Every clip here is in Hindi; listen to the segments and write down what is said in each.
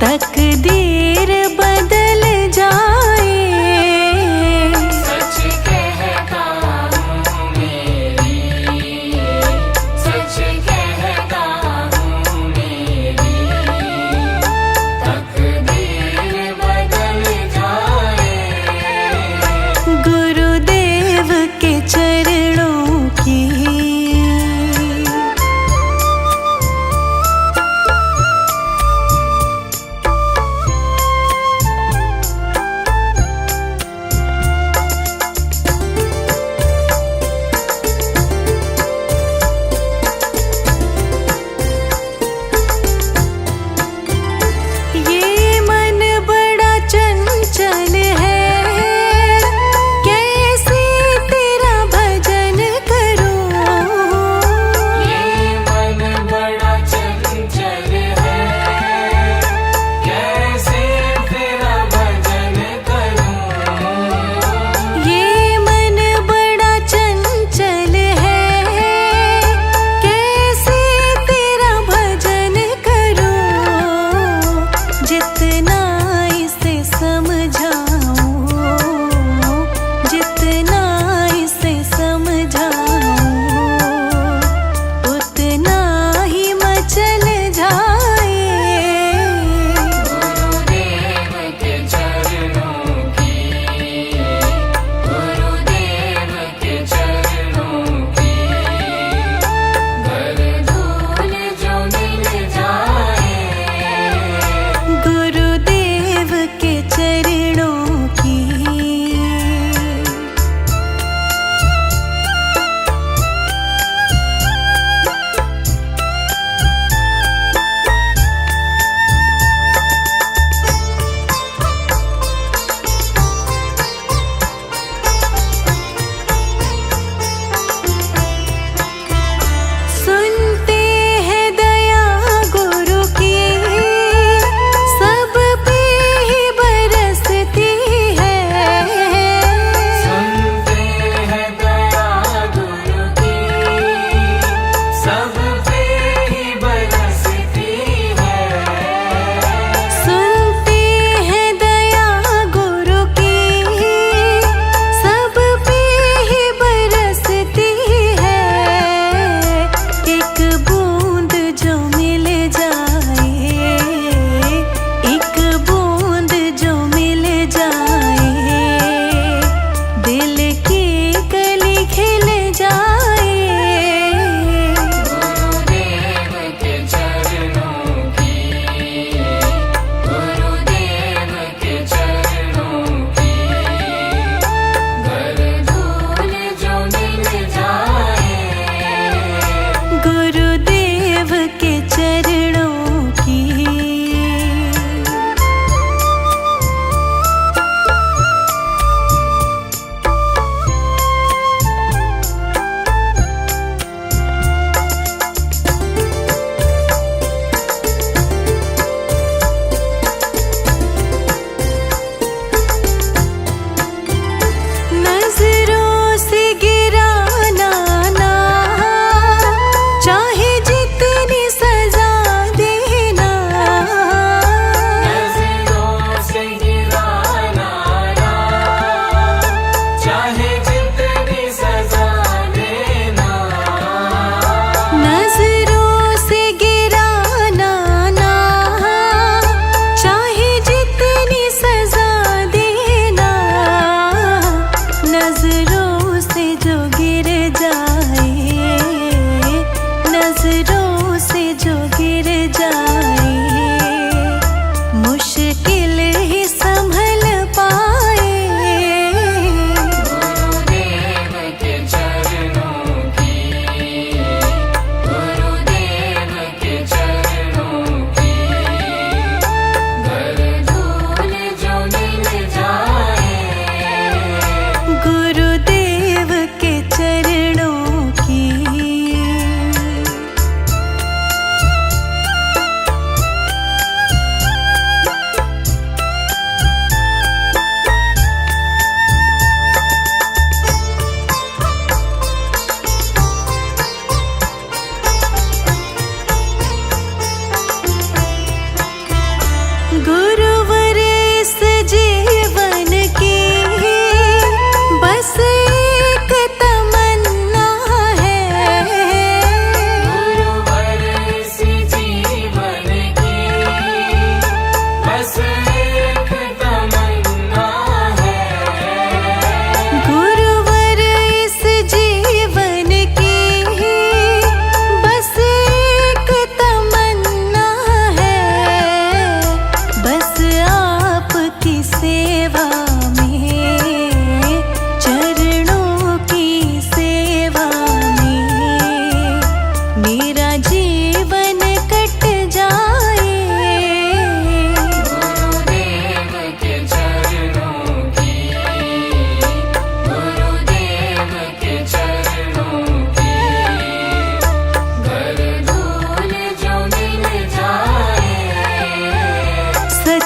तकदीर बदल जाए। सच कहता हूँ मेरी, सच कहता हूँ मेरी, तकदीर बदल जाए। गुरुदेव के चरणों की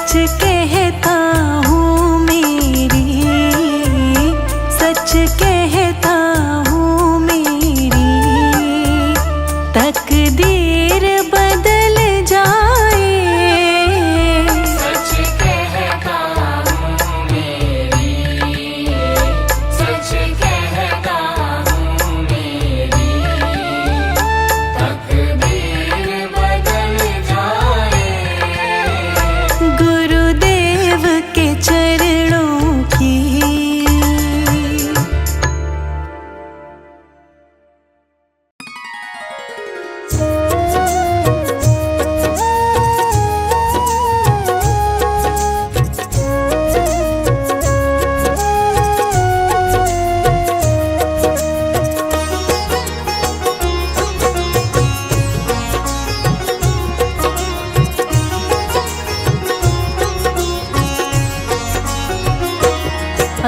सच कहता हूँ मेरी, सच कहता हूँ मेरी तकदीर बदल जाए। सच कहता हूँ मेरी, सच कहता हूँ मेरी तकदीर बदल जाए। गुरुदेव के चरणों की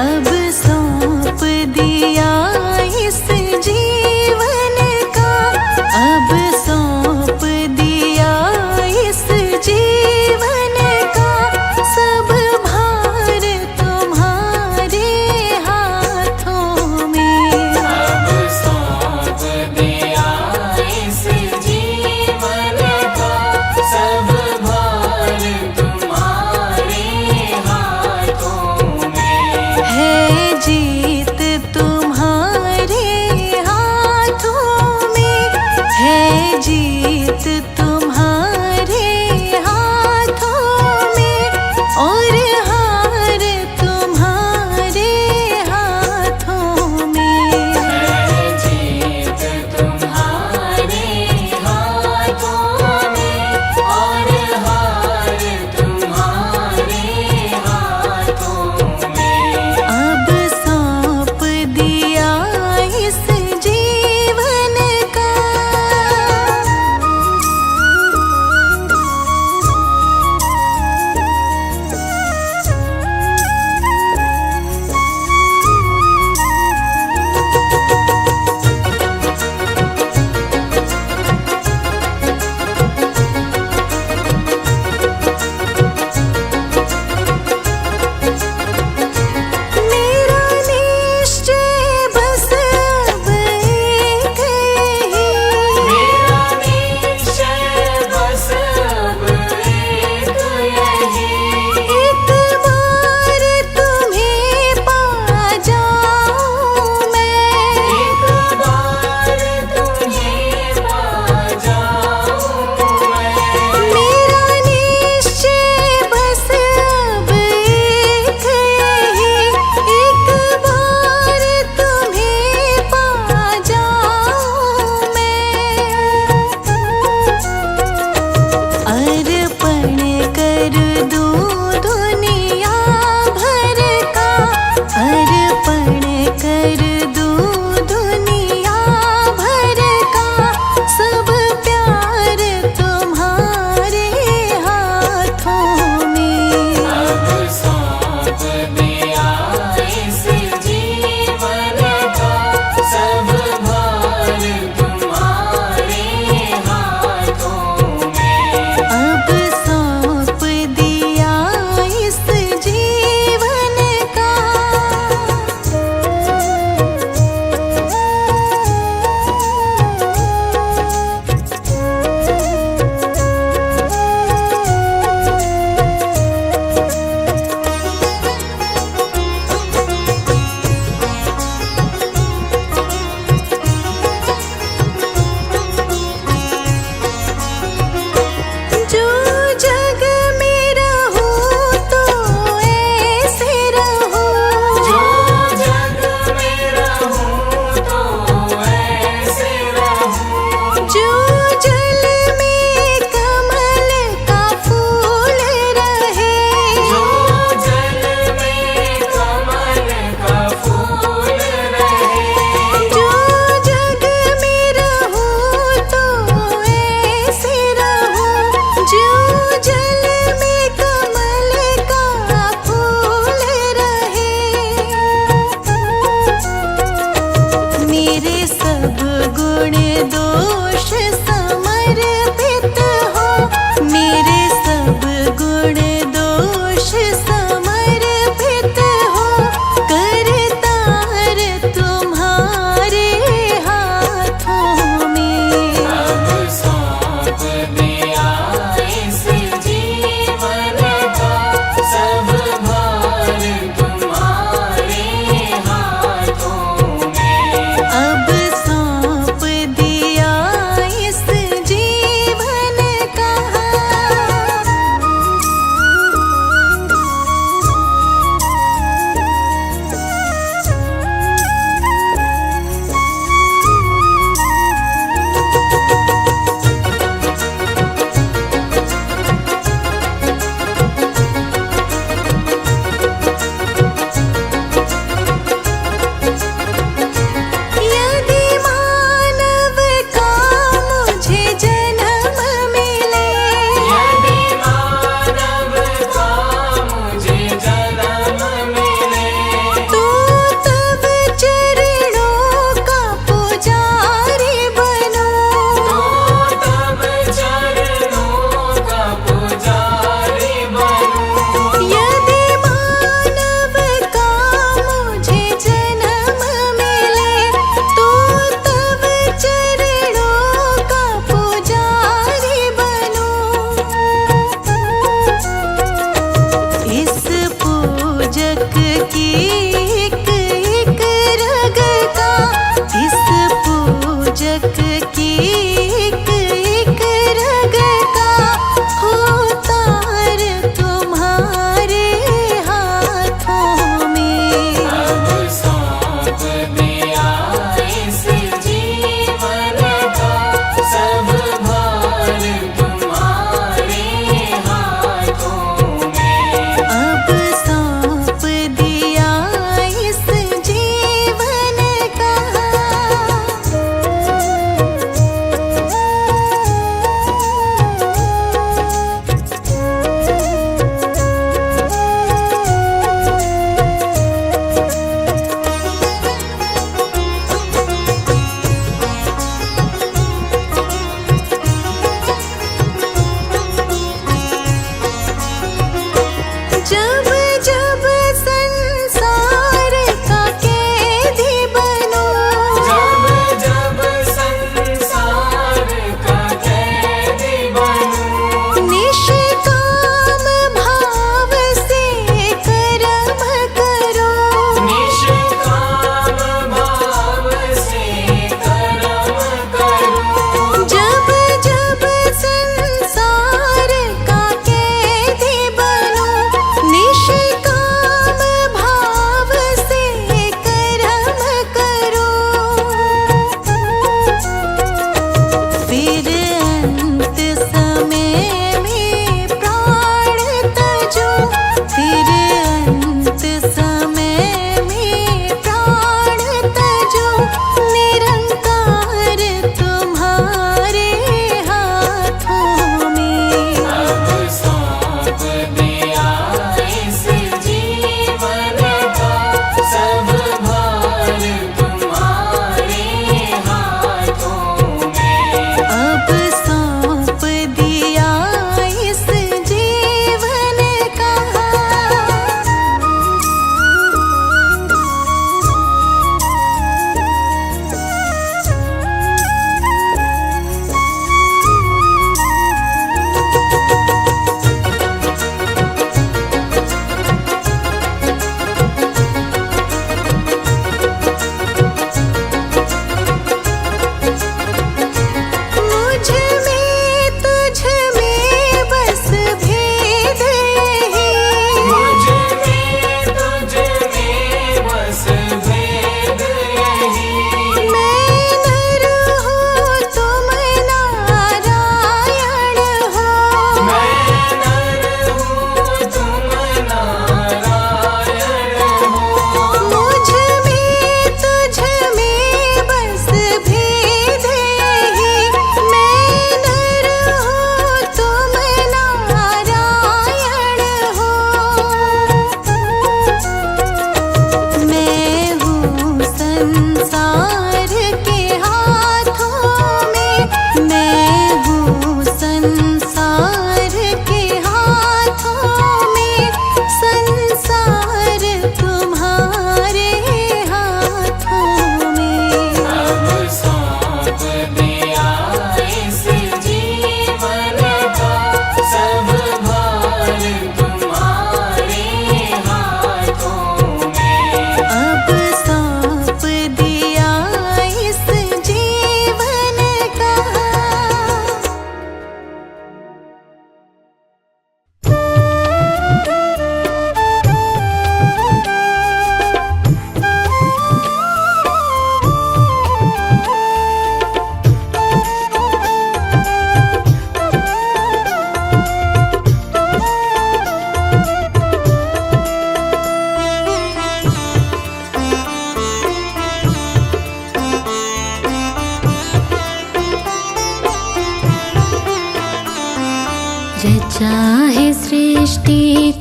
अब सौंप दिया इस जीवन का, अब सौंप दिया इस जीवन का, सब भार तुम्हारे हाथों में। अब सौंप दिया इस जीवन का, सब भार तुम्हारे हाथों में। है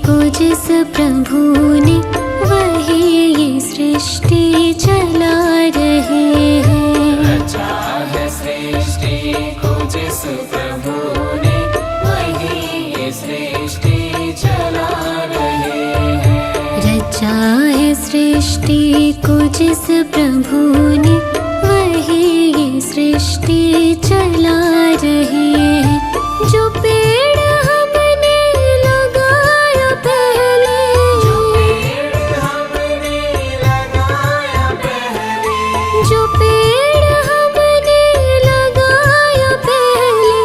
को जिस प्रभु ने वही ये सृष्टि चला रहे हैं। रचा है सृष्टि को जिस प्रभु ने वही ये सृष्टि चला रहे हैं। रचा है सृष्टि को जिस प्रभु ने वही ये सृष्टि चला रहे हैं। जो पेड़ हमने लगाया पहले, जो पेड़ हमने लगाया पहले, जो पेड़ हमने लगाया पहले,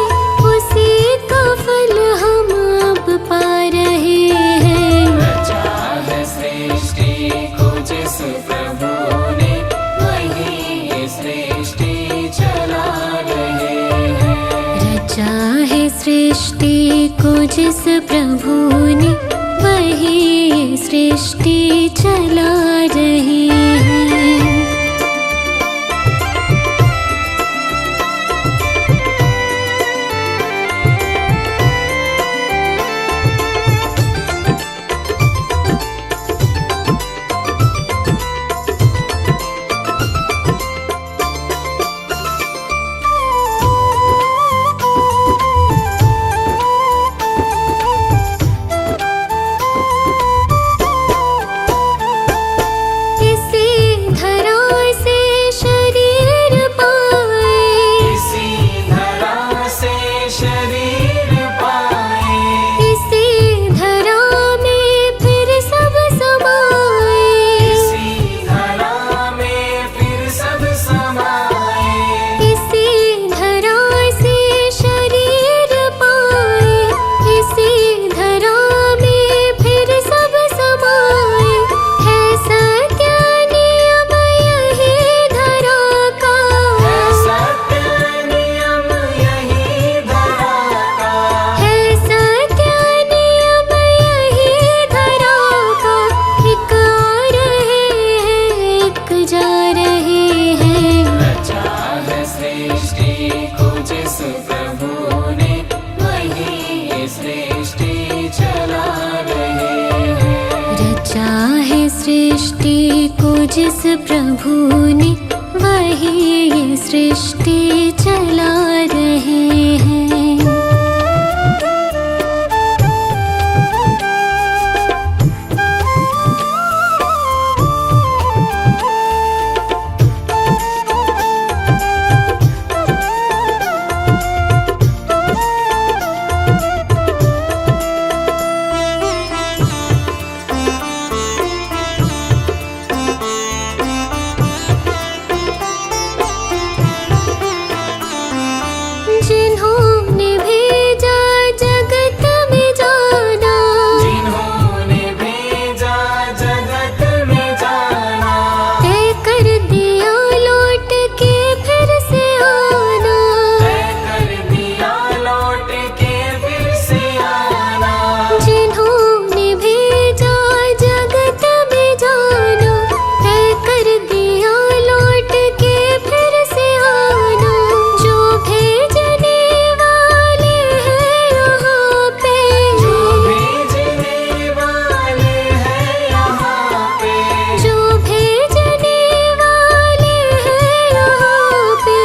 उसी का फल हम अब पा रहे हैं। रचा है सृष्टि को जिस प्रभु ने वही ये सृष्टि चला रहे हैं। रचा है सृष्टि को जिस प्रभु ने वही ये सृष्टि चला रहे हैं। इसी धरा से शरीर पाए, इसी धरा से शरीर पाए, इसी धरा में फिर सब समाए। इसी धरा में फिर सब समाए। इसी धरा से शरीर पाए, इसी धरा में फिर सब समाए। है सत्य नियम यही धरा का, है सत्य नियम यही धरा का, है सत्य नियम यही धरा का। एक आ रहे हैं, एक जा रहे हैं। रचा है सृष्टि को जिस प्रभु ने वही ये सृष्टि चला रहे हैं। रचा है सृष्टि को जिस प्रभु ने वही ये सृष्टि चला रहे हैं। जिन्होंने भेजा जगत में जाना, जिन्होंने भेजा जगत में जाना, तय कर दिया लौट के फिर से आना। तय कर दिया लौट के फिर से आना। जिन्होंने भेजा जगत में जाना, तय कर दिया लौट के फिर से आना। जो भेजने वाले हैं यहाँ पे, जो भेजने वाले हैं यहाँ पे, जो भेजने वाले हैं यहाँ पे,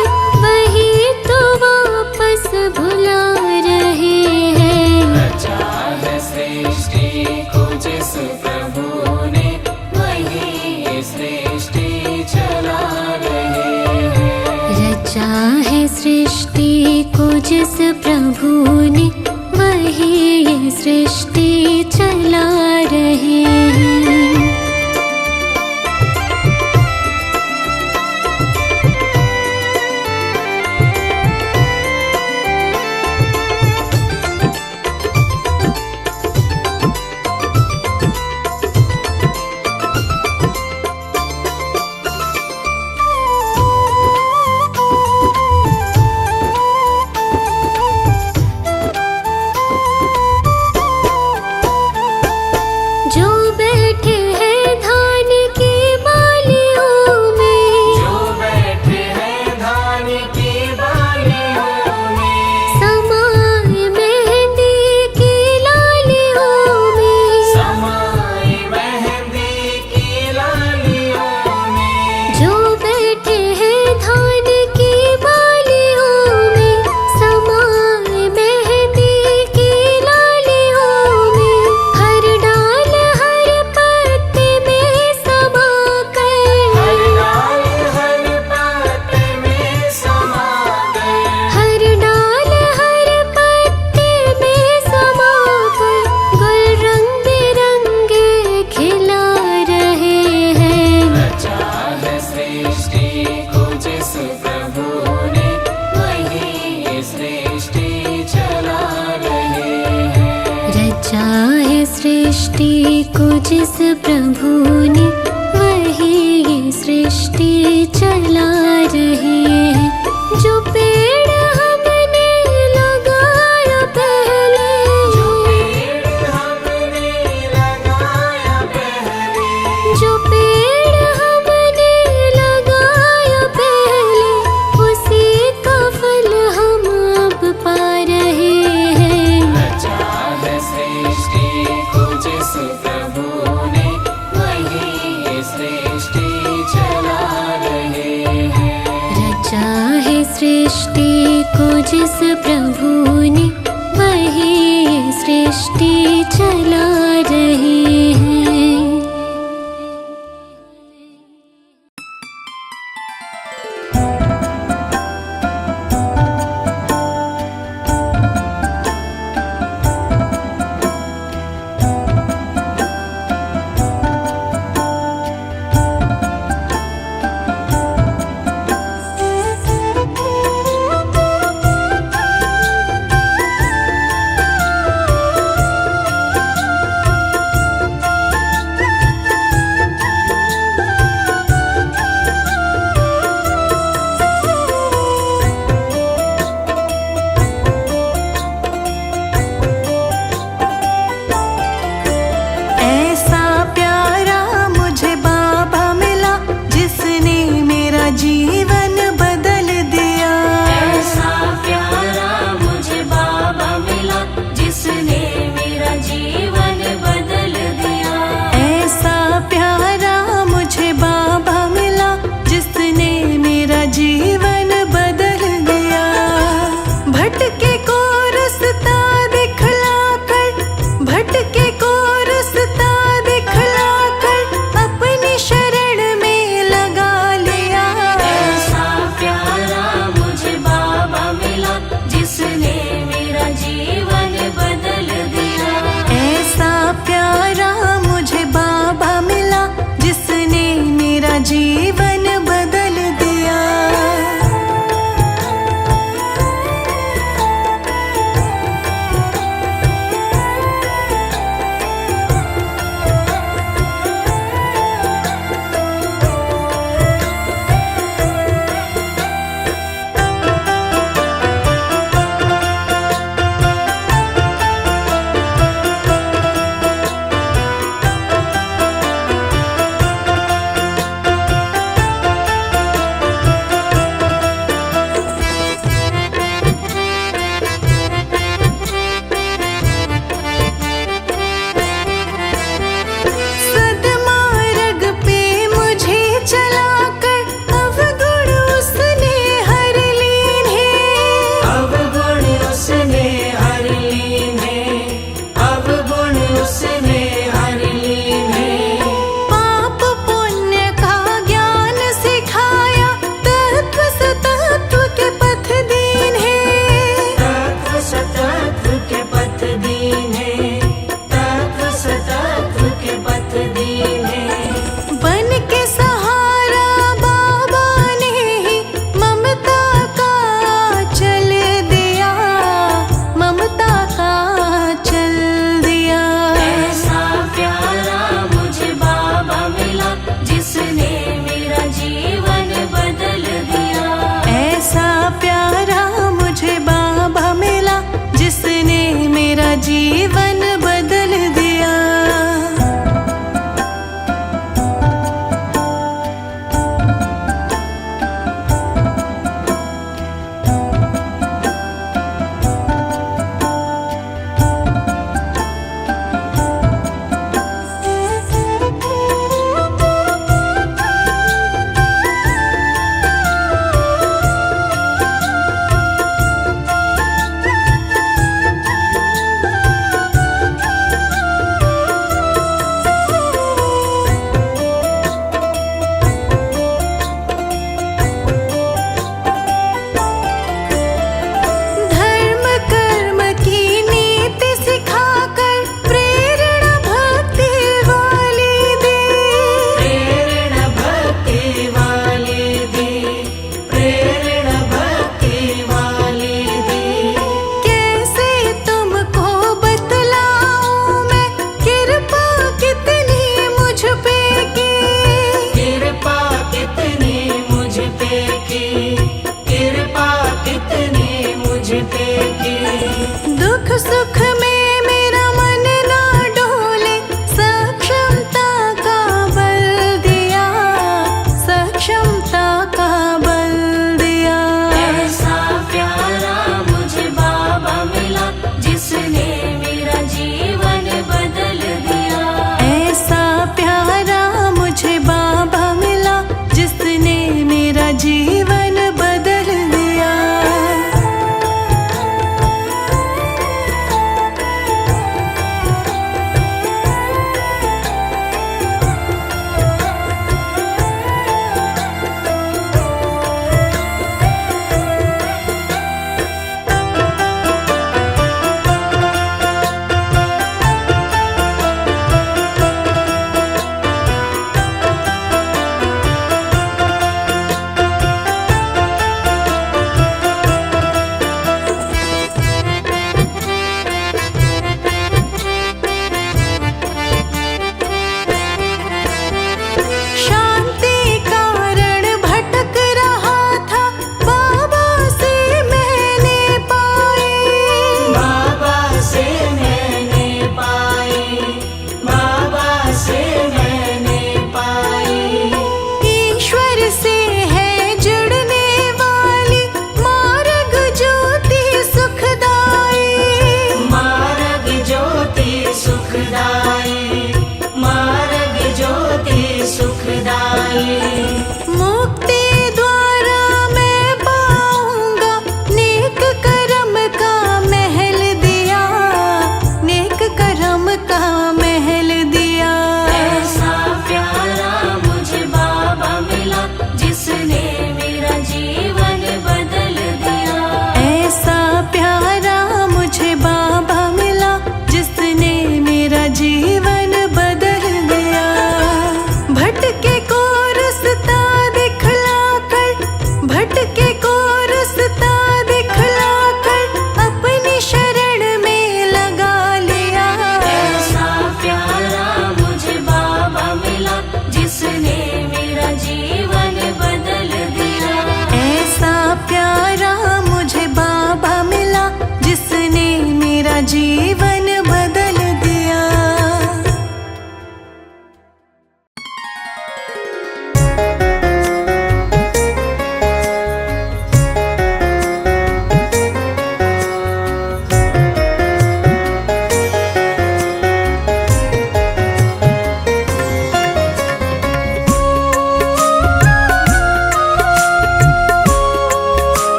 वही तो वापस बुला रहे हैं। रचा है सृष्टि को जिस प्रभु ने वही ये सृष्टि चला रहे हैं। रचा है सृष्टि को जिस प्रभु ने वही ये सृष्टि चला रहे हैं। जो है सृष्टि को जिस प्रभु ने, वही ये सृष्टि चला रहे हैं। जो पेड़ हमने लगाया पहले, जो पेड़ हमने लगाया पहले, जो पेड़ हमने लगाया पहले, उसी का फल हम अब पा रहे हैं। रचा है सृष्टि को जिस प्रभु ने, वही ये सृष्टि चला रहे हैं। रचा है सृष्टि को जिस प्रभु ने, वही ये सृष्टि चला रहे हैं।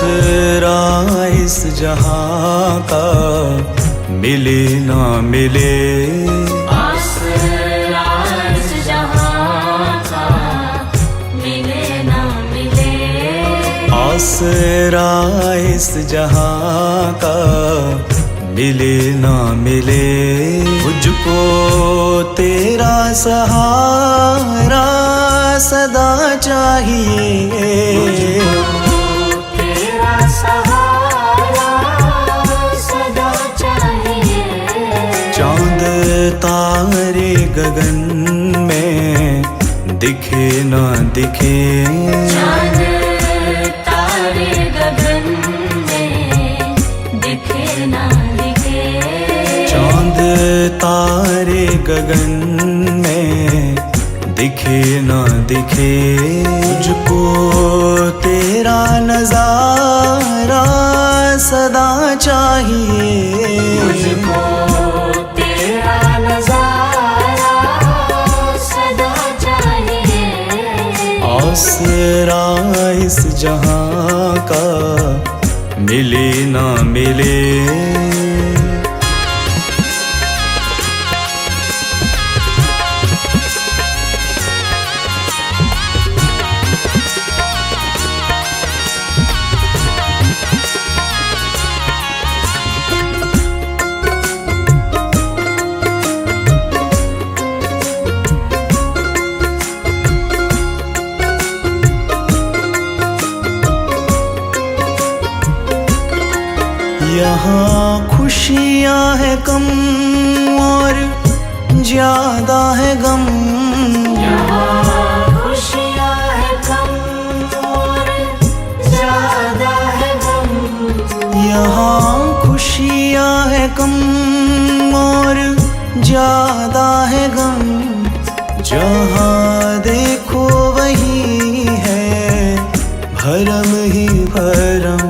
आसरा इस जहां का मिले ना मिले, आसरा इस जहां का मिले ना मिले, आसरा इस जहां का मिले ना मिले। मुझको तेरा सहारा सदा चाहिए, तेरा सहारा सदा चाहिए। चांद तारे गगन में दिखे ना दिखे, चांद तारे गगन में दिखे ना दिखे, चांद तारे गगन में दिखे ना दिखे। मुझको तेरा नजारा सदा चाहिए, मुझको तेरा नजारा सदा चाहिए। आसरा इस जहां का मिले ना मिले। यहाँ खुशियाँ है कम और ज्यादा है गम, यहाँ खुशियाँ है कम और ज्यादा है गम, यहाँ खुशियाँ है कम और ज्यादा है गम। जहाँ देखो वही है भरम ही भरम,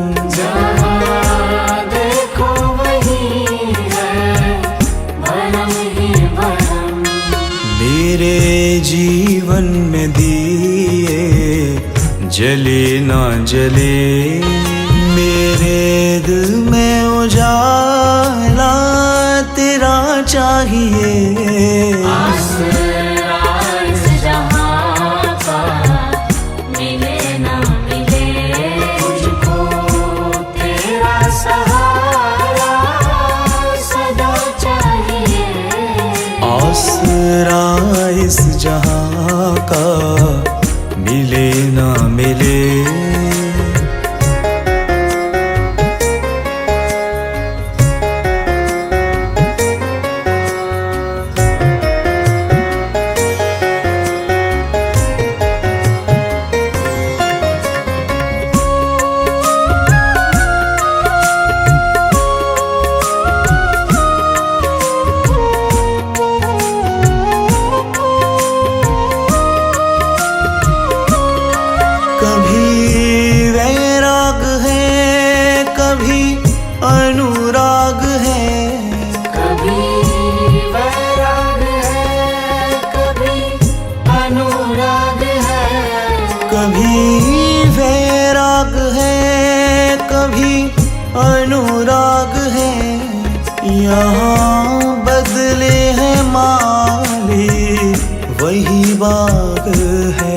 मेरे जीवन में दिए जले ना जले, मेरे दिल में उजाला तेरा चाहिए। आसरा इस जहां का मिले ना मिले, मुझको तेरा सहारा सदा चाहिए। आसरा इस जहां का मिले ना मिले। अनुराग है, कभी वैराग है, कभी अनुराग है, कभी वैराग है, कभी अनुराग है। यहाँ बदले हैं माली वही बाग है,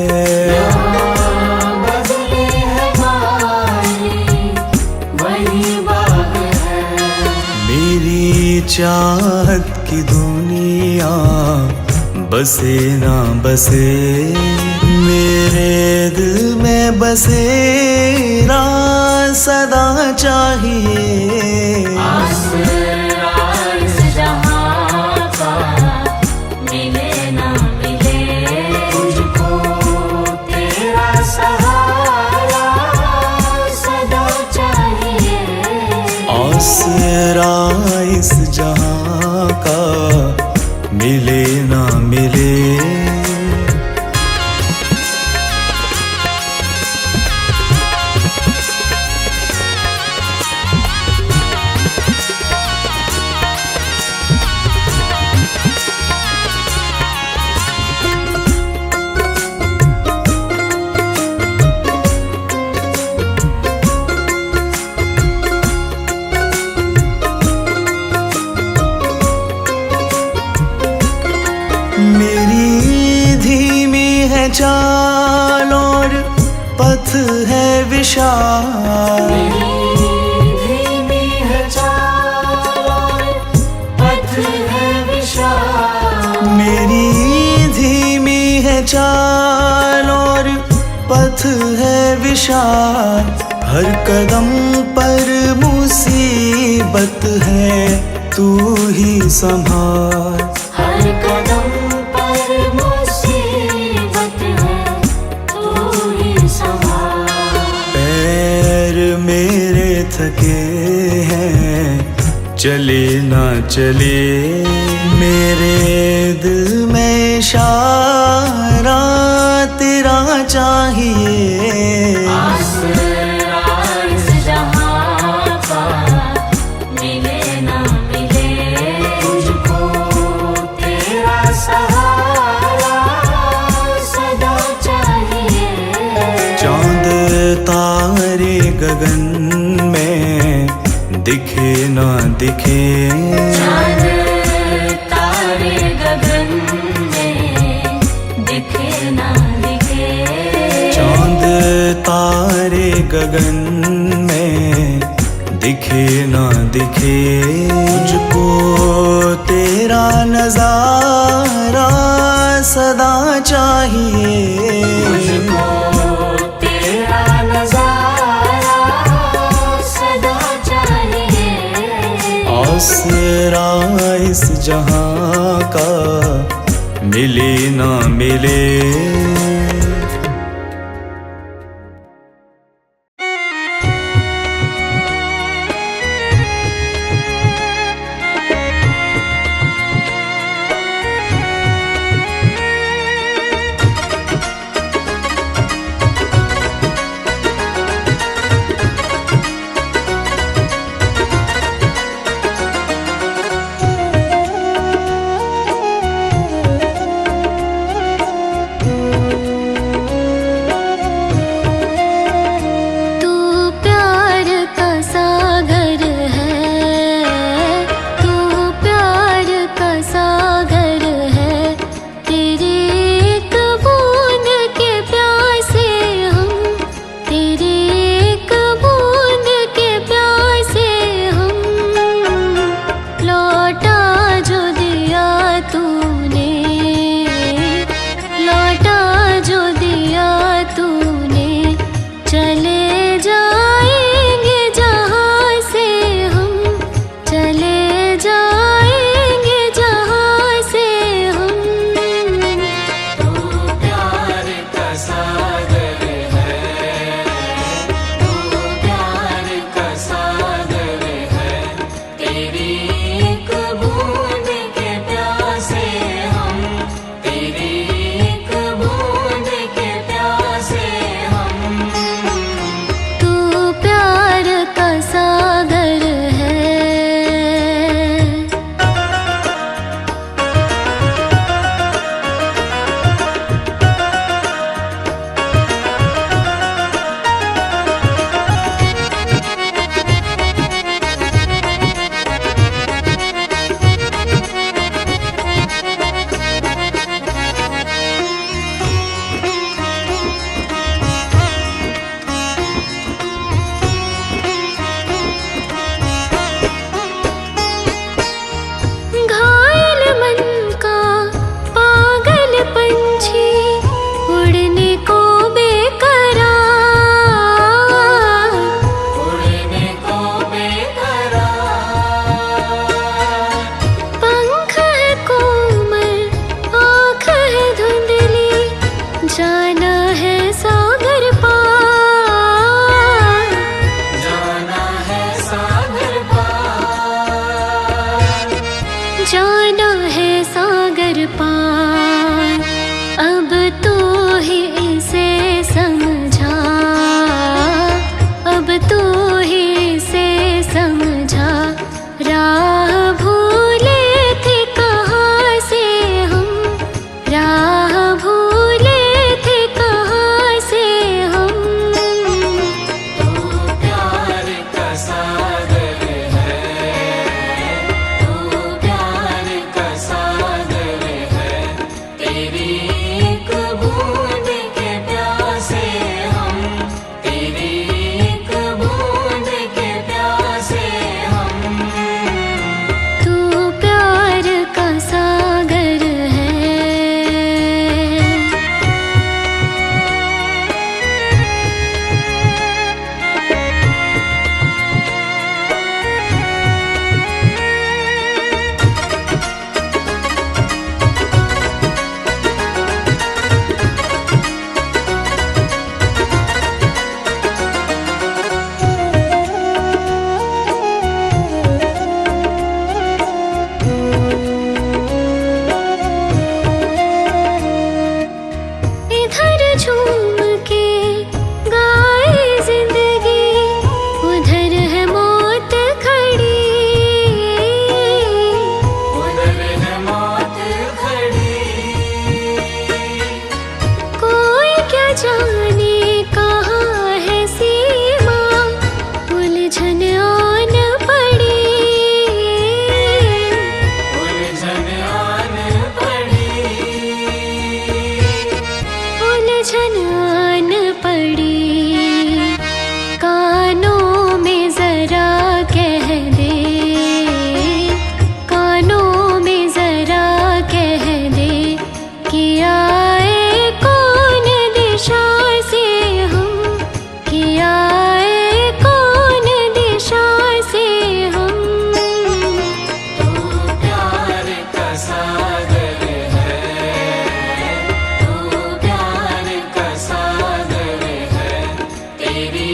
चाहत की दुनिया बसे ना बसे, मेरे दिल में बसेरा सदा चाहिए। आसरा इस जहां का मिले ना मिले, मुझको तेरा सहारा सदा चाहिए। आसरा इस जहां का मिले ना मिले। है विशाल। धीमी है चाल और पथ है विशाल। मेरी धीमी है चाल और पथ है विशाल। हर कदम पर मुसीबत है, तू ही संभाल। हर कदम पर मुसीबत है, तू ही संभाल। पैर मेरे थके हैं, चले ना चले, मेरे दिल में इशारा तेरा चाहिए। आसरा इस जहां का मिले ना मिले, तुझको तेरा सहारा सदा चाहिए। चांद तारे गगन में दिखे ना दिखे, चांद तारे गगन में दिखे ना दिखे। चांद तारे गगन में दिखे ना दिखे, मुझको तेरा नजारा सदा चाहिए। मुझको तेरा नजारा सदा चाहिए। आसरा इस जहां का मिले ना मिले। तेरी